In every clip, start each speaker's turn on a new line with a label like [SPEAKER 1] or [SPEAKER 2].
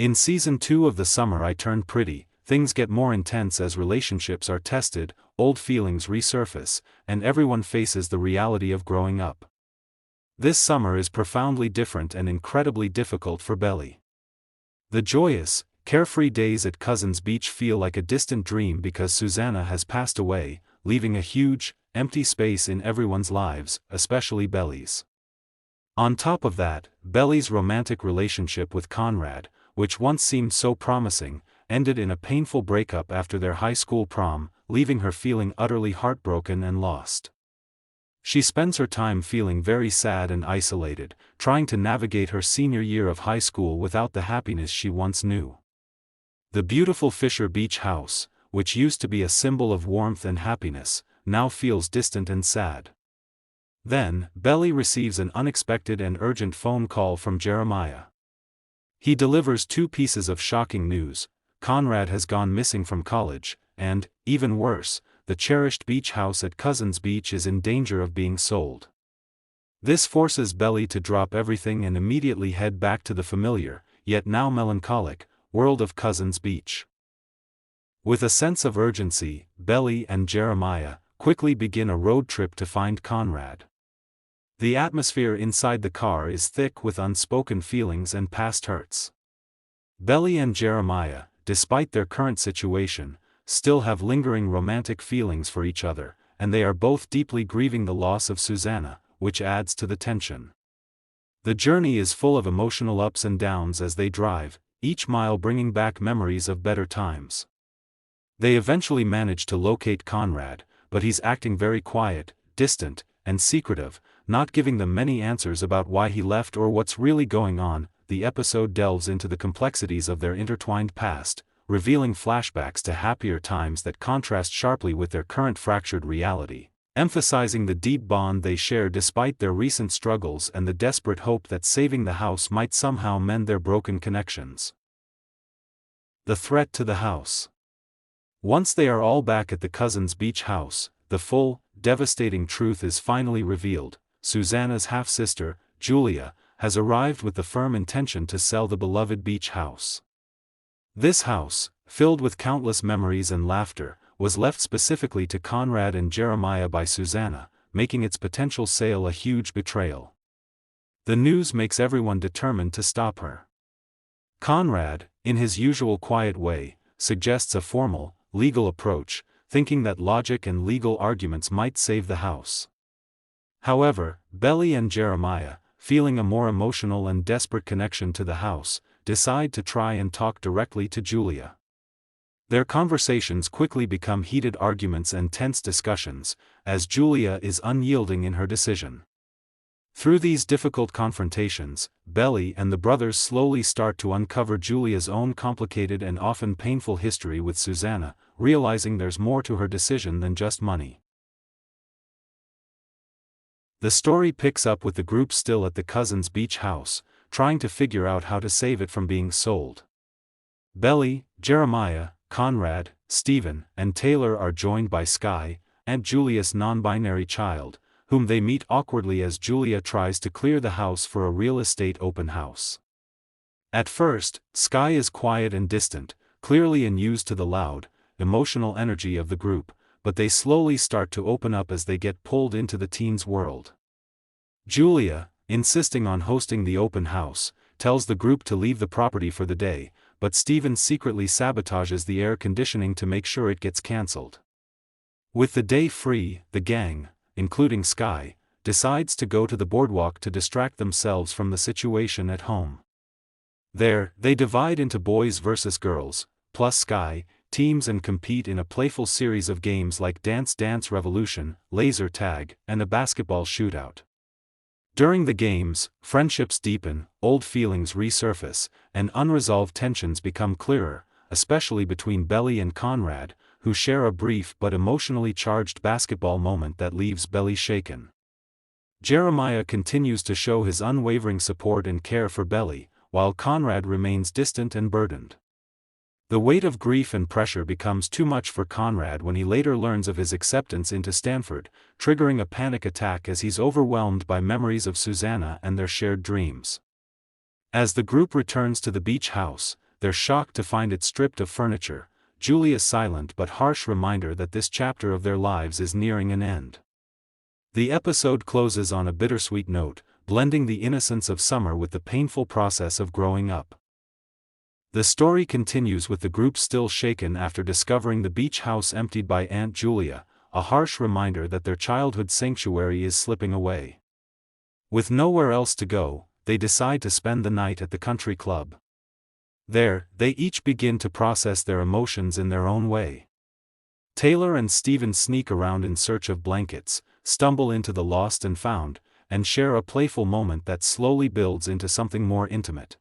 [SPEAKER 1] In Season 2 of The Summer I Turned Pretty, things get more intense as relationships are tested, old feelings resurface, and everyone faces the reality of growing up. This summer is profoundly different and incredibly difficult for Belly. The joyous, carefree days at Cousins Beach feel like a distant dream because Susannah has passed away, leaving a huge, empty space in everyone's lives, especially Belly's. On top of that, Belly's romantic relationship with Conrad, which once seemed so promising, ended in a painful breakup after their high school prom, leaving her feeling utterly heartbroken and lost. She spends her time feeling very sad and isolated, trying to navigate her senior year of high school without the happiness she once knew. The beautiful Fisher Beach house, which used to be a symbol of warmth and happiness, now feels distant and sad. Then, Belly receives an unexpected and urgent phone call from Jeremiah. He delivers two pieces of shocking news: Conrad has gone missing from college, and, even worse, the cherished beach house at Cousins Beach is in danger of being sold. This forces Belly to drop everything and immediately head back to the familiar, yet now melancholic, world of Cousins Beach. With a sense of urgency, Belly and Jeremiah quickly begin a road trip to find Conrad. The atmosphere inside the car is thick with unspoken feelings and past hurts. Belly and Jeremiah, despite their current situation, still have lingering romantic feelings for each other, and they are both deeply grieving the loss of Susannah, which adds to the tension. The journey is full of emotional ups and downs as they drive, each mile bringing back memories of better times. They eventually manage to locate Conrad, but he's acting very quiet, distant, and secretive, not giving them many answers about why he left or what's really going on. The episode delves into the complexities of their intertwined past, revealing flashbacks to happier times that contrast sharply with their current fractured reality, emphasizing the deep bond they share despite their recent struggles and the desperate hope that saving the house might somehow mend their broken connections. The threat to the house. Once they are all back at the Cousins Beach house, the full, devastating truth is finally revealed. Susannah's half-sister, Julia, has arrived with the firm intention to sell the beloved beach house. This house, filled with countless memories and laughter, was left specifically to Conrad and Jeremiah by Susannah, making its potential sale a huge betrayal. The news makes everyone determined to stop her. Conrad, in his usual quiet way, suggests a formal, legal approach, thinking that logic and legal arguments might save the house. However, Belly and Jeremiah, feeling a more emotional and desperate connection to the house, decide to try and talk directly to Julia. Their conversations quickly become heated arguments and tense discussions, as Julia is unyielding in her decision. Through these difficult confrontations, Belly and the brothers slowly start to uncover Julia's own complicated and often painful history with Susannah, realizing there's more to her decision than just money. The story picks up with the group still at the Cousins Beach house, trying to figure out how to save it from being sold. Belly, Jeremiah, Conrad, Stephen, and Taylor are joined by Sky, Aunt Julia's non-binary child, whom they meet awkwardly as Julia tries to clear the house for a real estate open house. At first, Sky is quiet and distant, clearly unused to the loud, emotional energy of the group, but they slowly start to open up as they get pulled into the teens' world. Julia, insisting on hosting the open house, tells the group to leave the property for the day, but Stephen secretly sabotages the air conditioning to make sure it gets cancelled. With the day free, the gang, including Sky, decides to go to the boardwalk to distract themselves from the situation at home. There, they divide into boys versus girls, plus Sky, teams and compete in a playful series of games like Dance Dance Revolution, laser tag, and a basketball shootout. During the games, friendships deepen, old feelings resurface, and unresolved tensions become clearer, especially between Belly and Conrad, who share a brief but emotionally charged basketball moment that leaves Belly shaken. Jeremiah continues to show his unwavering support and care for Belly, while Conrad remains distant and burdened. The weight of grief and pressure becomes too much for Conrad when he later learns of his acceptance into Stanford, triggering a panic attack as he's overwhelmed by memories of Susannah and their shared dreams. As the group returns to the beach house, they're shocked to find it stripped of furniture, Julia's silent but harsh reminder that this chapter of their lives is nearing an end. The episode closes on a bittersweet note, blending the innocence of summer with the painful process of growing up. The story continues with the group still shaken after discovering the beach house emptied by Aunt Julia, a harsh reminder that their childhood sanctuary is slipping away. With nowhere else to go, they decide to spend the night at the country club. There, they each begin to process their emotions in their own way. Taylor and Stephen sneak around in search of blankets, stumble into the lost and found, and share a playful moment that slowly builds into something more intimate.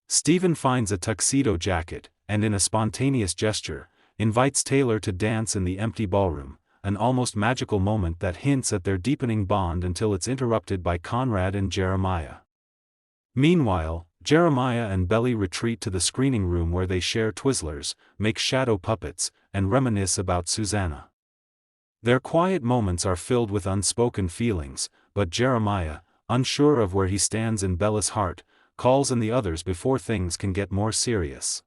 [SPEAKER 1] Stephen finds a tuxedo jacket, and in a spontaneous gesture, invites Taylor to dance in the empty ballroom, an almost magical moment that hints at their deepening bond until it's interrupted by Conrad and Jeremiah. Meanwhile, Jeremiah and Belly retreat to the screening room where they share Twizzlers, make shadow puppets, and reminisce about Susannah. Their quiet moments are filled with unspoken feelings, but Jeremiah, unsure of where he stands in Bella's heart, calls in the others before things can get more serious.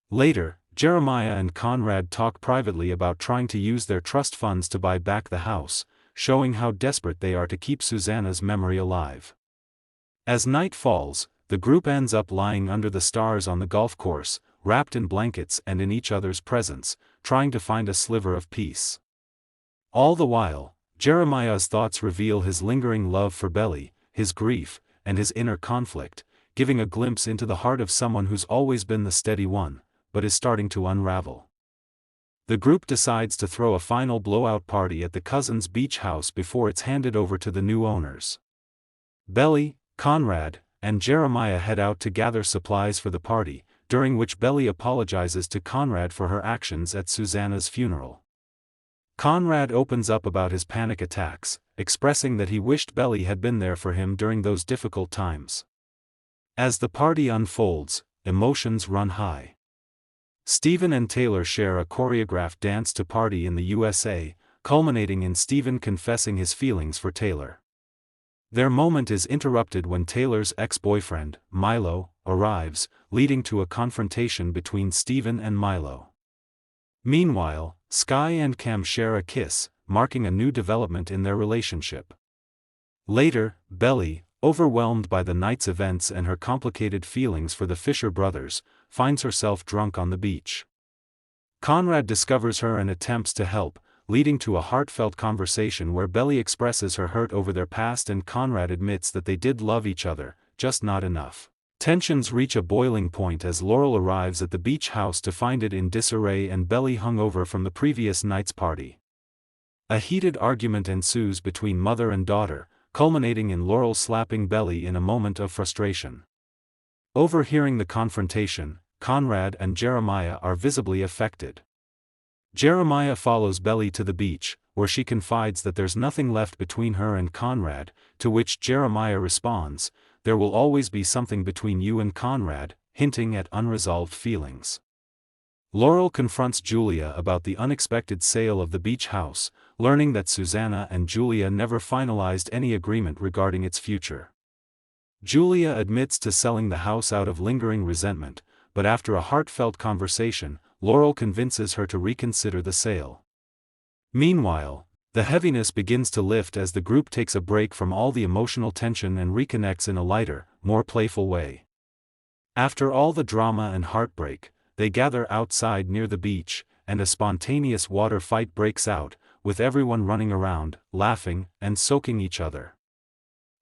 [SPEAKER 1] Later, Jeremiah and Conrad talk privately about trying to use their trust funds to buy back the house, showing how desperate they are to keep Susannah's memory alive. As night falls, the group ends up lying under the stars on the golf course, wrapped in blankets and in each other's presence, trying to find a sliver of peace. All the while, Jeremiah's thoughts reveal his lingering love for Belly, his grief, and his inner conflict, giving a glimpse into the heart of someone who's always been the steady one, but is starting to unravel. The group decides to throw a final blowout party at the cousins' beach house before it's handed over to the new owners. Belly, Conrad, and Jeremiah head out to gather supplies for the party, during which Belly apologizes to Conrad for her actions at Susannah's funeral. Conrad opens up about his panic attacks, expressing that he wished Belly had been there for him during those difficult times. As the party unfolds, emotions run high. Stephen and Taylor share a choreographed dance to Party in the USA, culminating in Stephen confessing his feelings for Taylor. Their moment is interrupted when Taylor's ex-boyfriend, Milo, arrives, leading to a confrontation between Stephen and Milo. Meanwhile, Sky and Cam share a kiss, marking a new development in their relationship. Later, Belly, overwhelmed by the night's events and her complicated feelings for the Fisher brothers, finds herself drunk on the beach. Conrad discovers her and attempts to help, leading to a heartfelt conversation where Belly expresses her hurt over their past and Conrad admits that they did love each other, just not enough. Tensions reach a boiling point as Laurel arrives at the beach house to find it in disarray and Belly hungover from the previous night's party. A heated argument ensues between mother and daughter, culminating in Laurel slapping Belly in a moment of frustration. Overhearing the confrontation, Conrad and Jeremiah are visibly affected. Jeremiah follows Belly to the beach, where she confides that there's nothing left between her and Conrad, to which Jeremiah responds, "There will always be something between you and Conrad," hinting at unresolved feelings. Laurel confronts Julia about the unexpected sale of the beach house, learning that Susannah and Julia never finalized any agreement regarding its future. Julia admits to selling the house out of lingering resentment, but after a heartfelt conversation, Laurel convinces her to reconsider the sale. Meanwhile, the heaviness begins to lift as the group takes a break from all the emotional tension and reconnects in a lighter, more playful way. After all the drama and heartbreak, they gather outside near the beach, and a spontaneous water fight breaks out, with everyone running around, laughing, and soaking each other.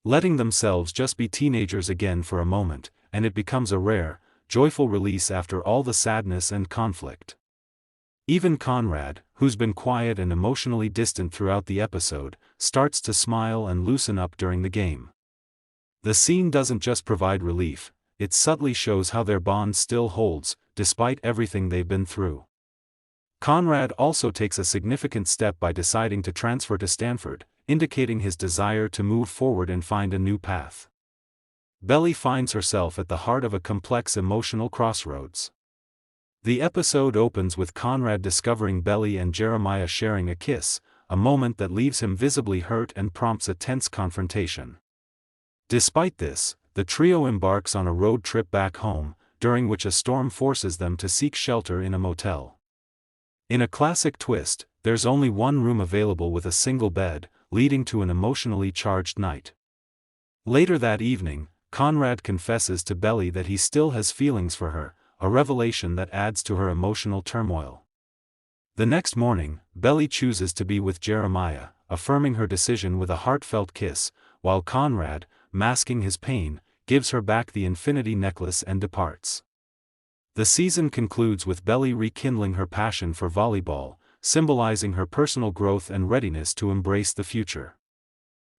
[SPEAKER 1] Letting themselves just be teenagers again for a moment, and it becomes a rare, joyful release after all the sadness and conflict. Even Conrad, who's been quiet and emotionally distant throughout the episode, starts to smile and loosen up during the game. The scene doesn't just provide relief, it subtly shows how their bond still holds, despite everything they've been through. Conrad also takes a significant step by deciding to transfer to Stanford, indicating his desire to move forward and find a new path. Belly finds herself at the heart of a complex emotional crossroads. The episode opens with Conrad discovering Belly and Jeremiah sharing a kiss, a moment that leaves him visibly hurt and prompts a tense confrontation. Despite this, the trio embarks on a road trip back home, during which a storm forces them to seek shelter in a motel. In a classic twist, there's only one room available with a single bed, leading to an emotionally charged night. Later that evening, Conrad confesses to Belly that he still has feelings for her, a revelation that adds to her emotional turmoil. The next morning, Belly chooses to be with Jeremiah, affirming her decision with a heartfelt kiss, while Conrad, masking his pain, gives her back the infinity necklace and departs. The season concludes with Belly rekindling her passion for volleyball, symbolizing her personal growth and readiness to embrace the future.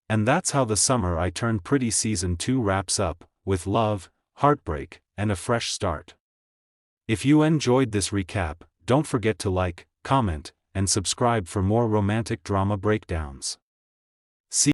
[SPEAKER 1] And that's how The Summer I Turned Pretty Season 2 wraps up, with love, heartbreak, and a fresh start. If you enjoyed this recap, don't forget to like, comment, and subscribe for more romantic drama breakdowns. See